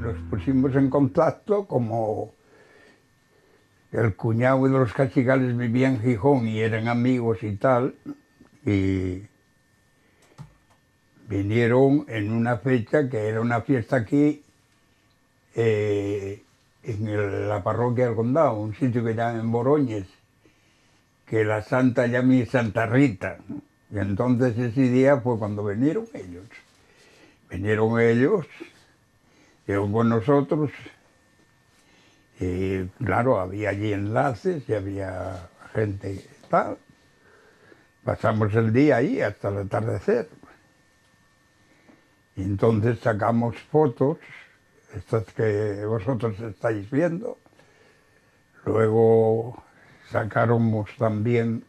Nos pusimos en contacto, como el cuñado de los Cachigales vivía en Gijón y eran amigos y tal, y vinieron en una fecha que era una fiesta aquí, la parroquia del Condado, un sitio que llaman Boroñes, que la santa llama Santa Rita. Y entonces ese día fue cuando vinieron ellos. Vinieron ellos, llegaron con nosotros, y claro, había allí enlaces y había gente tal. Pasamos el día ahí hasta el atardecer. Y entonces sacamos fotos, estas que vosotros estáis viendo. Luego sacáramos también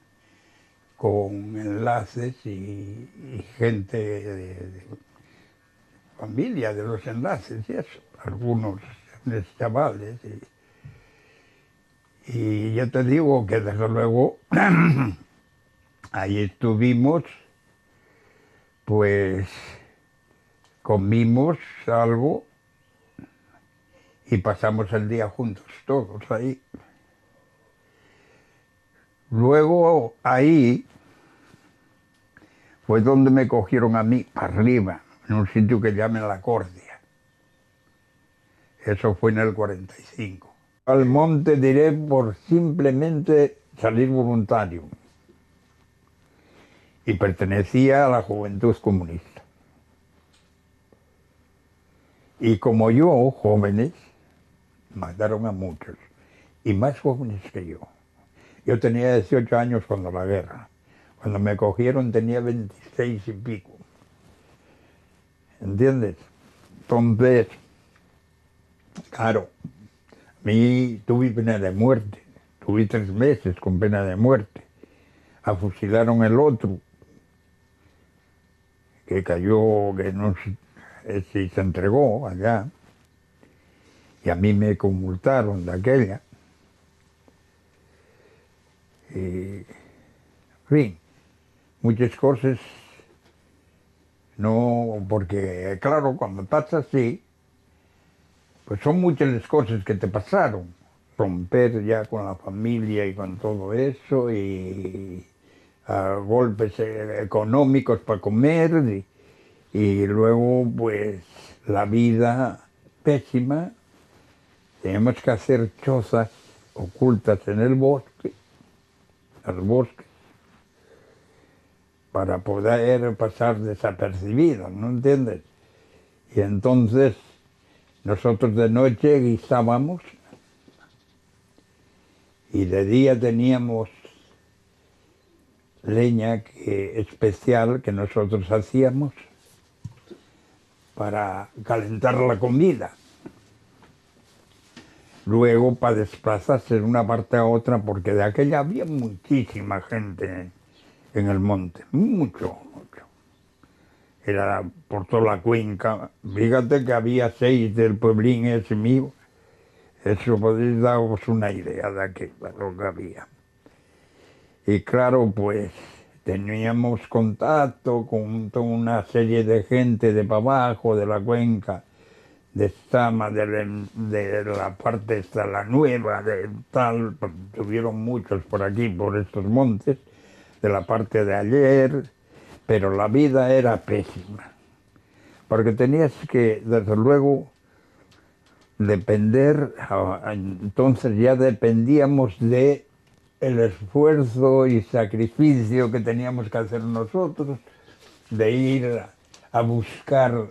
con enlaces y gente de familia de los enlaces y eso, algunos chavales. Y yo te digo que desde luego ahí estuvimos, pues comimos algo y pasamos el día juntos todos ahí. Luego ahí fue donde me cogieron a mí, arriba, en un sitio que llaman La Cordia. Eso fue en el 45. Al monte diré por simplemente salir voluntario. Y pertenecía a la Juventud Comunista. Y como yo, jóvenes, mataron a muchos, y más jóvenes que yo. Yo tenía 18 años cuando la guerra. Cuando me cogieron tenía 26 y pico. ¿Entiendes? Entonces, claro, a mí tuve pena de muerte. Tuve 3 meses con pena de muerte. Afusilaron el otro, que cayó, que no se entregó allá. Y a mí me conmultaron de aquella. Y, en fin, muchas cosas, no, porque claro, cuando pasa así, pues son muchas las cosas que te pasaron. Romper ya con la familia y con todo eso, y golpes económicos para comer, y luego pues la vida pésima. Teníamos que hacer chozas ocultas en el bosque, para poder pasar desapercibidos, ¿no entiendes? Y entonces nosotros de noche guisábamos y de día teníamos leña especial que nosotros hacíamos para calentar la comida. Luego para desplazarse de una parte a otra, porque de aquella había muchísima gente en el monte, mucho. Era por toda la cuenca. Fíjate que había 6 del pueblín ese mío. Eso podéis daros una idea de lo que había. Y claro, pues teníamos contacto con toda una serie de gente de para abajo, de la cuenca, de Sama, de la parte esta, la nueva, de tal, tuvieron muchos por aquí, por estos montes, de la parte de ayer, pero la vida era pésima, porque tenías que, desde luego, depender, entonces ya dependíamos de el esfuerzo y sacrificio que teníamos que hacer nosotros, de ir a buscar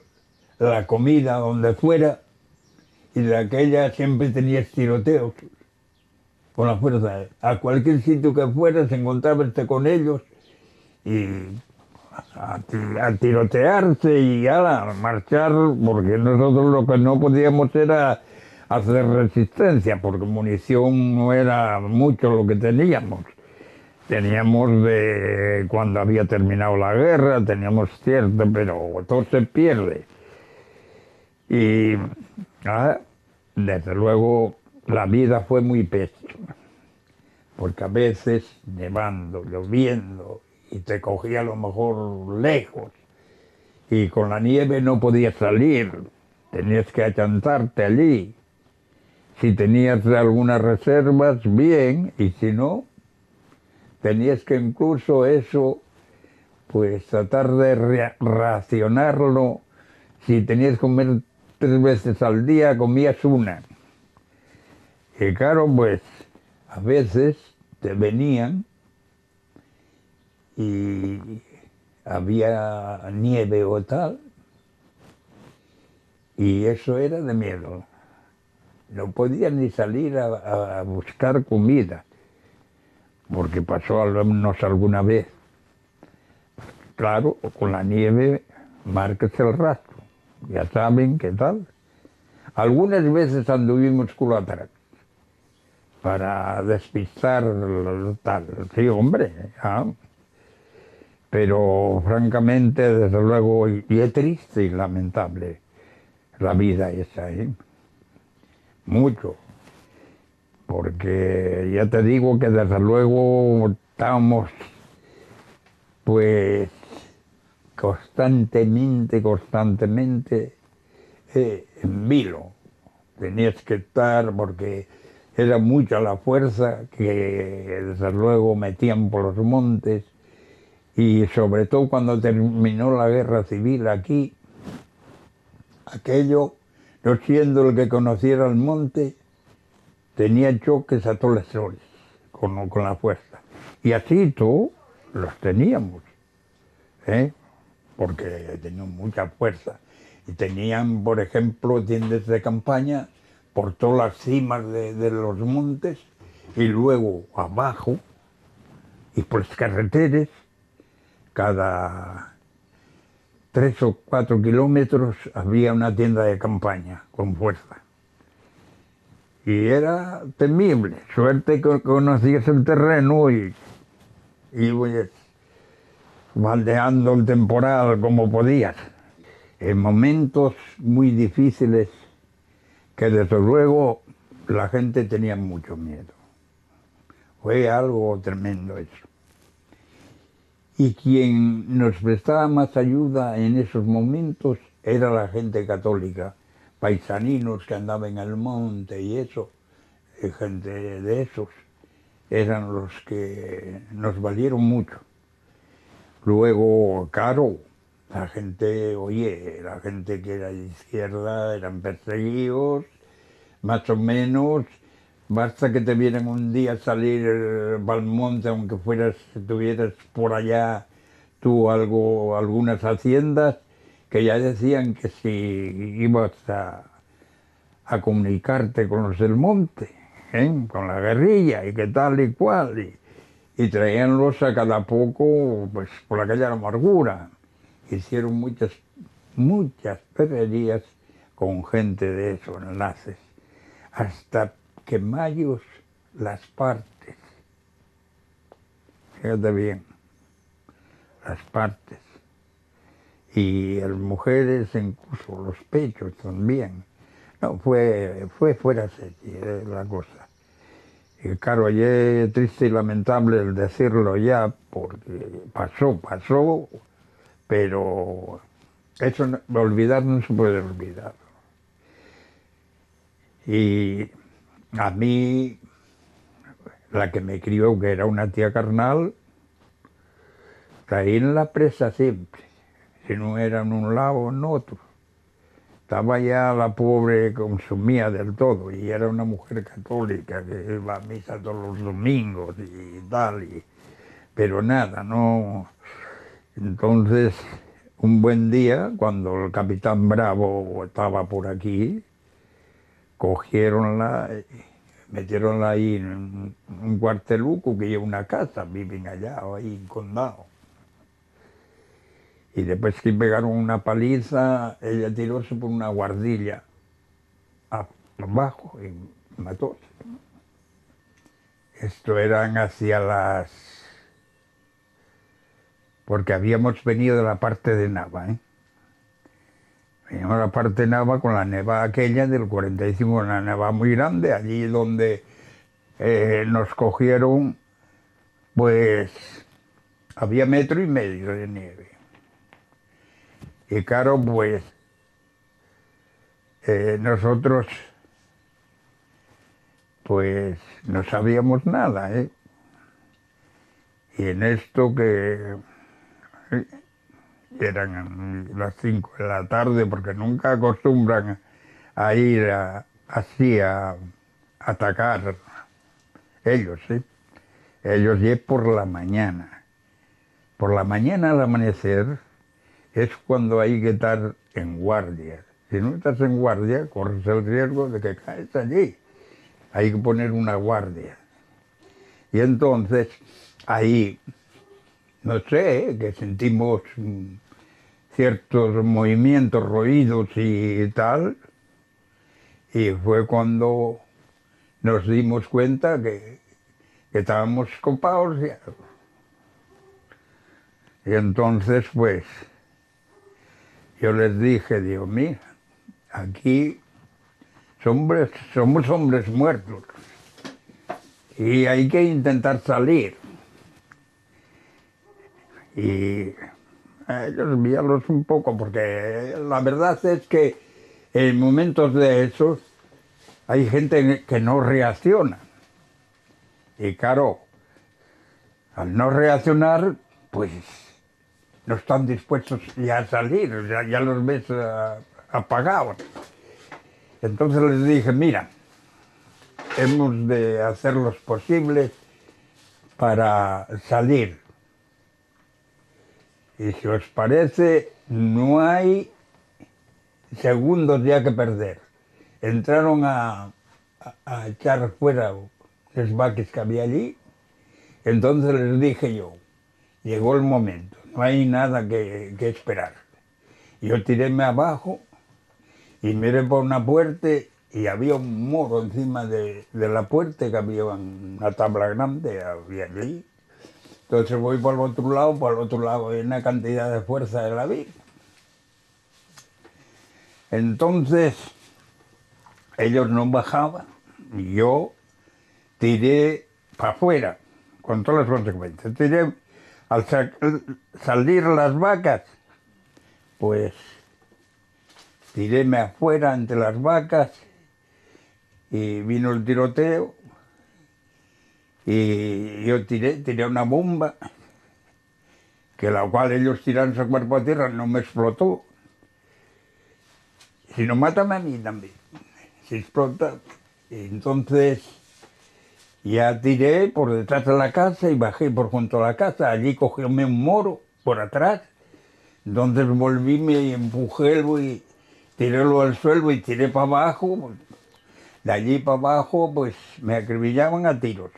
la comida donde fuera, y de aquella siempre tenías tiroteos, con la fuerza. A cualquier sitio que fueras, encontrabas con ellos y a tirotearse y a marchar, porque nosotros lo que no podíamos era hacer resistencia, porque munición no era mucho lo que teníamos. Teníamos de cuando había terminado la guerra, teníamos cierto, pero todo se pierde. Y desde luego la vida fue muy pésima, porque a veces nevando, lloviendo, y te cogía a lo mejor lejos, y con la nieve no podías salir, tenías que achantarte allí. Si tenías algunas reservas, bien, y si no, tenías que incluso eso, pues tratar de racionarlo. Si tenías que comer 3 veces al día, comías una. Y claro, pues a veces te venían y había nieve o tal, y eso era de miedo. No podías ni salir a buscar comida, porque pasó al menos alguna vez. Claro, con la nieve marcas el rastro, ya saben qué tal. Algunas veces anduvimos culo atrás para despistar tal. Sí, hombre, pero francamente, desde luego, y es triste y lamentable la vida esa, mucho, porque ya te digo que desde luego estábamos pues constantemente en vilo. Tenías que estar porque era mucha la fuerza que desde luego metían por los montes, y sobre todo cuando terminó la guerra civil aquí, aquello, no siendo el que conociera el monte, tenía choques a todas las horas con la fuerza. Y así todos los teníamos, porque tenían mucha fuerza. Y tenían, por ejemplo, tiendas de campaña por todas las cimas de los montes, y luego abajo, y por las carreteras, cada 3 o 4 kilómetros había una tienda de campaña con fuerza. Y era temible. Suerte que conocías el terreno y pues, baldeando el temporal como podías. En momentos muy difíciles que desde luego la gente tenía mucho miedo. Fue algo tremendo eso. Y quien nos prestaba más ayuda en esos momentos era la gente católica, paisaninos que andaban en el monte y eso, gente de esos, eran los que nos valieron mucho. Luego, claro, la gente que era de izquierda eran perseguidos, más o menos. Basta que te vieran un día salir al monte, aunque tuvieras por allá tú algunas haciendas, que ya decían que si ibas a comunicarte con los del monte, con la guerrilla y que tal y cual, y traíanlos a cada poco, pues por aquella amargura. Hicieron muchas perrerías con gente de esos enlaces, hasta quemallos las partes, fíjate bien, las partes, y las mujeres incluso los pechos también. No, fue fuera de serie la cosa. Y claro, es triste y lamentable el decirlo ya, porque pasó, pero eso olvidar no se puede olvidar. Y a mí, la que me crió, que era una tía carnal, caí en la presa siempre, si no era en un lado o en otro. Estaba ya la pobre consumía del todo, y era una mujer católica que iba a misa todos los domingos y tal, pero nada, no. Entonces, un buen día, cuando el capitán Bravo estaba por aquí, cogiéronla, metieron ahí en un cuarteluco que lleva una casa, viven allá, o ahí en Condado. Y después que pegaron una paliza, ella tiróse por una guardilla abajo y matóse. Esto eran hacia las... porque habíamos venido de la parte de Nava, ¿eh? Veníamos de la parte de Nava con la neva aquella del 45, una neva muy grande, allí donde nos cogieron, pues había 1,5 metros de nieve. Y claro, pues nosotros pues no sabíamos nada, ¿eh? Y en esto que eran las 5 de la tarde, porque nunca acostumbran a ir así a atacar ellos, ¿eh? Ellos es por la mañana. Por la mañana al amanecer es cuando hay que estar en guardia. Si no estás en guardia, corres el riesgo de que caes allí. Hay que poner una guardia. Y entonces, ahí, no sé, que sentimos ciertos movimientos, ruidos y tal, y fue cuando nos dimos cuenta que estábamos copados ya. Y entonces, pues, yo les dije, digo, mira, aquí somos hombres muertos y hay que intentar salir. Y a ellos enviarlos un poco, porque la verdad es que en momentos de esos hay gente que no reacciona. Y claro, al no reaccionar, pues no están dispuestos ya a salir, ya los ves apagados. Entonces les dije, mira, hemos de hacer los posibles para salir. Y si os parece, no hay segundos ya que perder. Entraron a echar fuera los vaques que había allí. Entonces les dije yo, llegó el momento, no hay nada que esperar. Yo tiréme abajo y miré por una puerta y había un muro encima de la puerta, que había una tabla grande, había allí. Entonces voy por el otro lado hay una cantidad de fuerza de la vi. Entonces ellos no bajaban y yo tiré para afuera, con todas las consecuencias. Tiré, al salir las vacas, pues tiréme afuera entre las vacas y vino el tiroteo y yo tiré una bomba, que la cual ellos tiraron su cuerpo a tierra, no me explotó. Si no, mátame a mí también, si explota. Y entonces ya tiré por detrás de la casa y bajé por junto a la casa. Allí cogióme un moro por atrás. Entonces volví y empujé y tirélo al suelo y tiré para abajo. De allí para abajo pues me acribillaban a tiros.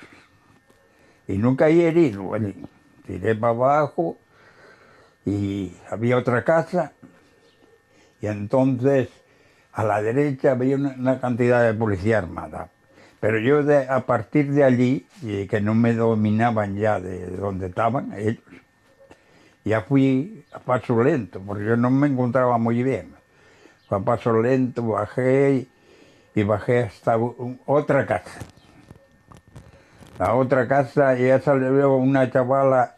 Y no caí herido allí. Tiré para abajo y había otra casa. Y entonces a la derecha había una cantidad de policía armada. Pero yo a partir de allí, que no me dominaban ya de donde estaban ellos, ya fui a paso lento, porque yo no me encontraba muy bien. Fue a paso lento, bajé y bajé hasta otra casa. La otra casa, ya salió una chavala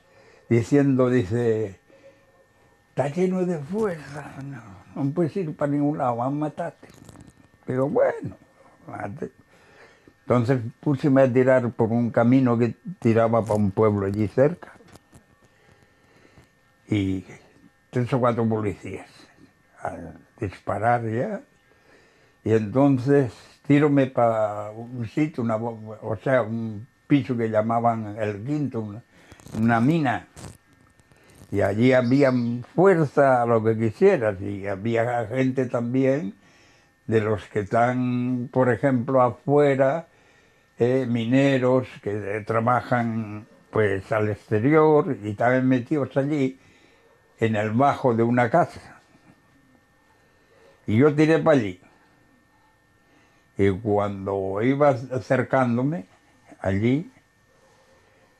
diciendo, dice, está lleno de fuerza, no puedes ir para ningún lado, van a matarte. Pero bueno, mate. Entonces púseme a tirar por un camino que tiraba para un pueblo allí cerca. Y 3 o 4 policías a disparar ya. Y entonces tírome para un sitio, o sea, un piso que llamaban el quinto, una mina. Y allí había fuerza, lo que quisieras, y había gente también de los que están, por ejemplo, afuera, mineros que trabajan pues al exterior y estaban metidos allí en el bajo de una casa. Y yo tiré para allí. Y cuando iba acercándome allí,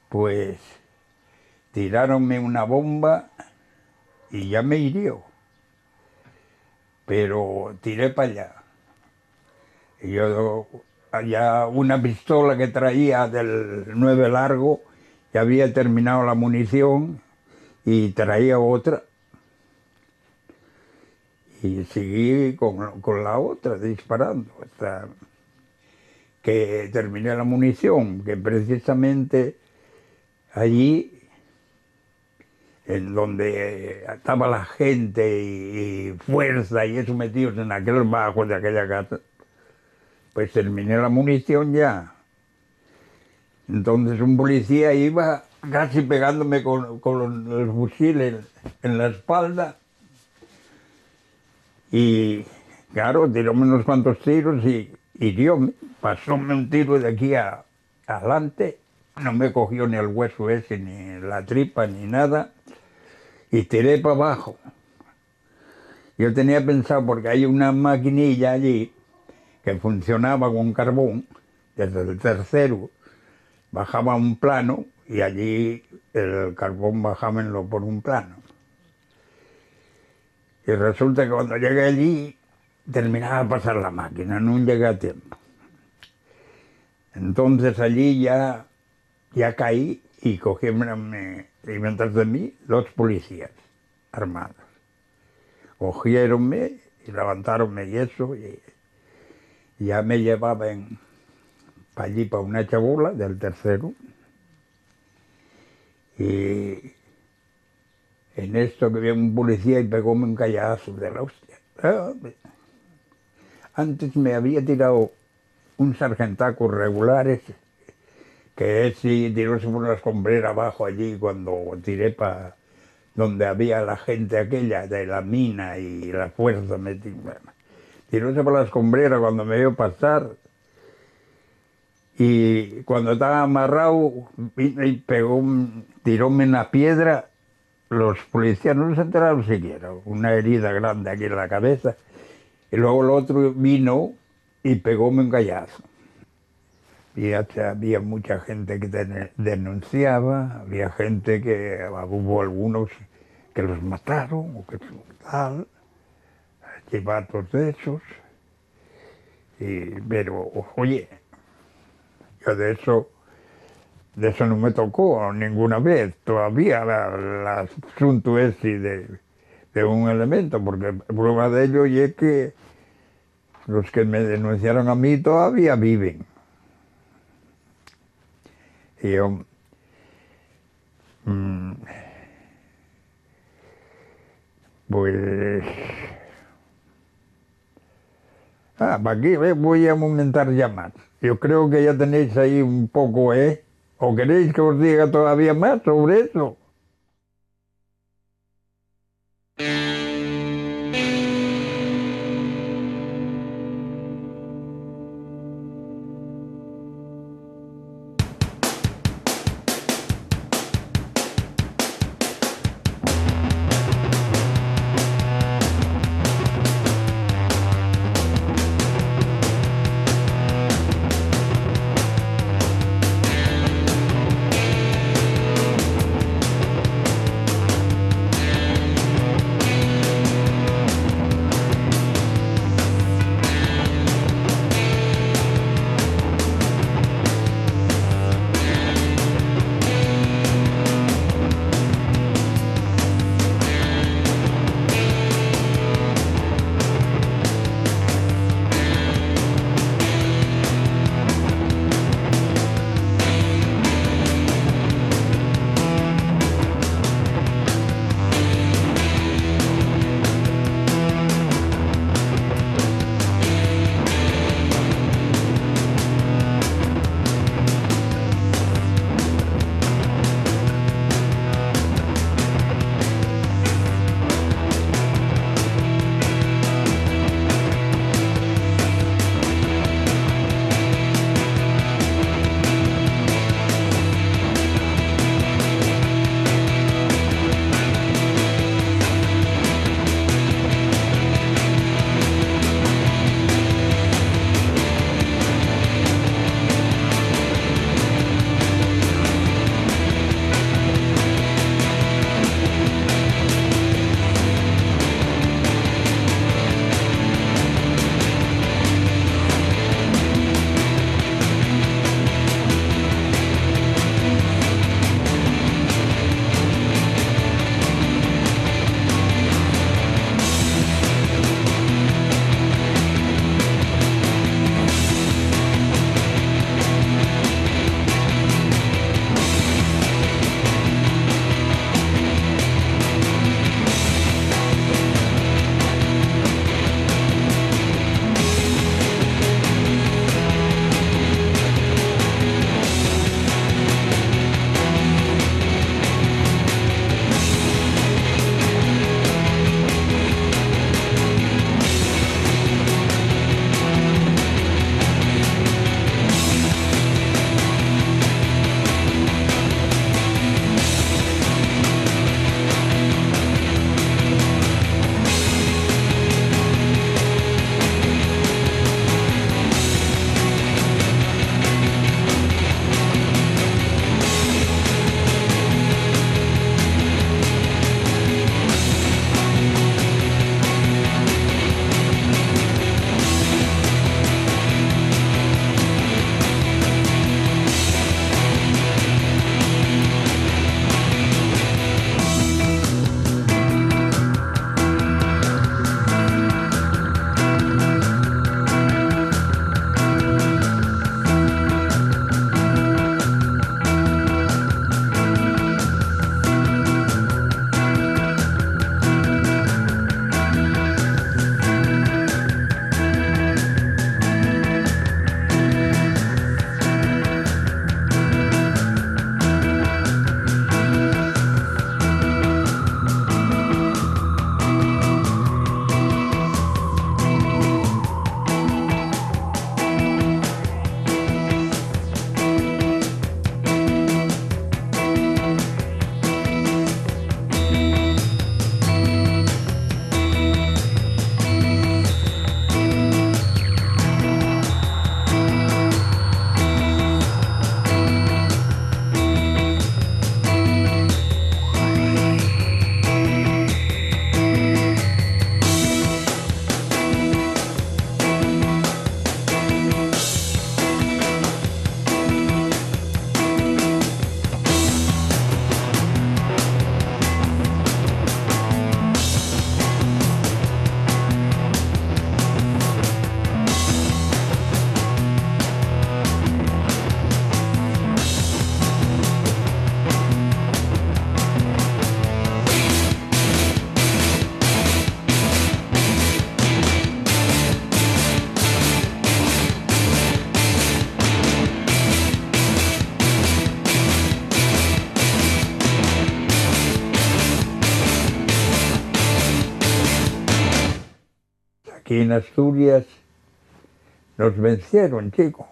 pues tiráronme una bomba y ya me hirió. Pero tiré para allá. Y yo, allá una pistola que traía del 9 largo, ya había terminado la munición y traía otra. Y seguí con la otra disparando hasta que terminé la munición, que precisamente allí, en donde estaba la gente y fuerza y eso metidos en aquel bajo de aquella casa, pues terminé la munición ya. Entonces un policía iba casi pegándome con el fusil en la espalda y claro, tiróme unos cuantos tiros y hirióme. Pasóme un tiro de aquí adelante, no me cogió ni el hueso ese, ni la tripa, ni nada, y tiré para abajo. Yo tenía pensado, porque hay una maquinilla allí que funcionaba con carbón, desde el tercero, bajaba un plano y allí el carbón bajaba por un plano. Y resulta que cuando llegué allí terminaba de pasar la máquina, no llegué a tiempo. Entonces allí ya caí y cogieron y mientras de mí 2 policías armados. Cogiéronme y levantaronme y eso, y ya me llevaban para allí, para una chabola del tercero. Y en esto que había un policía y pegóme un callazo de la hostia. Antes me había tirado un sargentaco regular ese, que ese tiróse por una escombrera abajo allí cuando tiré para donde había la gente aquella de la mina y la fuerza tiróse por la escombrera cuando me vio pasar y cuando estaba amarrado vino y tiróme una piedra. Los policías no se enteraron siquiera, una herida grande aquí en la cabeza, y luego el otro vino y pegóme un callazo. Y había mucha gente que denunciaba, había gente que hubo algunos que los mataron o que tal, chivatos de esos. Pero, oye, yo de eso no me tocó ninguna vez todavía el asunto ese de un elemento, porque prueba de ello y es que los que me denunciaron a mí todavía viven. Y yo, pues, para aquí voy a aumentar ya más. Yo creo que ya tenéis ahí un poco, ¿o queréis que os diga todavía más sobre eso? aquí en Asturias nos vencieron, chico.